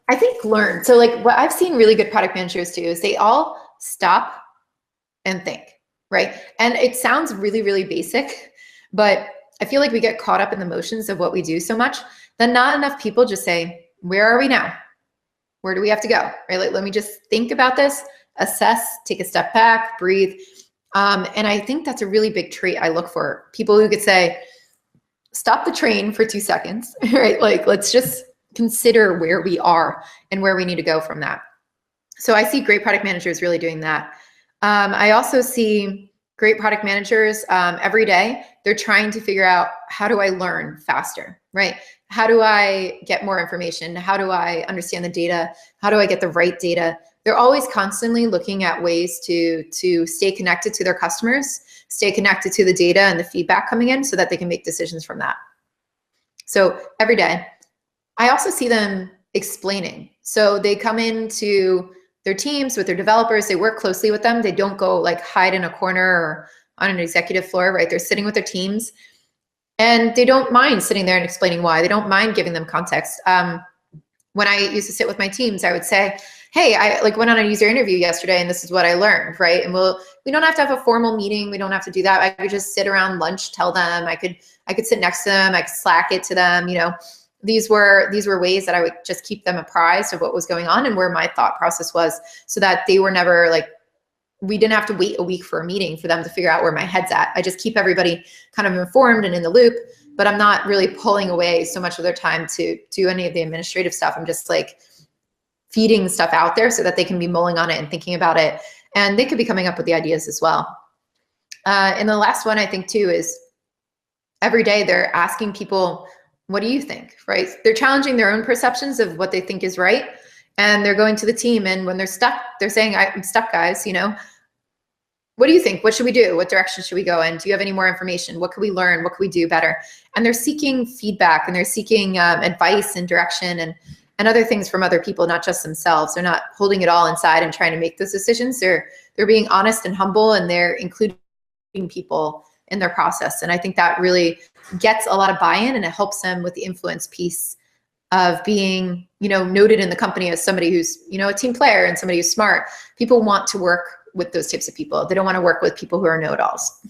I think learn. So like what I've seen really good product managers do is they all stop and think, right? And it sounds really, really basic, but I feel like we get caught up in the motions of what we do so much that not enough people just say, where are we now? Where do we have to go, right? Like, let me just think about this, assess, take a step back, breathe. And I think that's a really big trait I look for. People who could say, stop the train for 2 seconds, right? Like, let's just consider where we are and where we need to go from that. So I see great product managers really doing that. I also see great product managers every day. They're trying to figure out, how do I learn faster, right? How do I get more information? How do I understand the data? How do I get the right data? They're always constantly looking at ways to stay connected to their customers, stay connected to the data and the feedback coming in so that they can make decisions from that. So every day. I also see them explaining. So they come into their teams with their developers, they work closely with them. They don't go like hide in a corner or on an executive floor, right? They're sitting with their teams and they don't mind sitting there and explaining why. They don't mind giving them context. When I used to sit with my teams, I would say, hey, I like went on a user interview yesterday and this is what I learned, right? And we don't have to have a formal meeting. We don't have to do that. I could just sit around lunch, tell them. I could sit next to them. I could Slack it to them, you know. These were ways that I would just keep them apprised of what was going on and where my thought process was, so that they were never like, we didn't have to wait a week for a meeting for them to figure out where my head's at. I just keep everybody kind of informed and in the loop, but I'm not really pulling away so much of their time to do any of the administrative stuff. I'm just like feeding stuff out there so that they can be mulling on it and thinking about it. And they could be coming up with the ideas as well. And the last one I think too is every day they're asking people, what do you think, right? They're challenging their own perceptions of what they think is right. And they're going to the team. And when they're stuck, they're saying, I'm stuck, guys, you know, what do you think? What should we do? What direction should we go in? Do you have any more information? What can we learn? What can we do better? And they're seeking feedback and they're seeking advice and direction and other things from other people, not just themselves. They're not holding it all inside and trying to make those decisions. They're being honest and humble, and they're including people in their process. And I think that really gets a lot of buy-in, and it helps them with the influence piece of being, you know, noted in the company as somebody who's, you know, a team player and somebody who's smart. People want to work with those types of people. They don't want to work with people who are know-it-alls.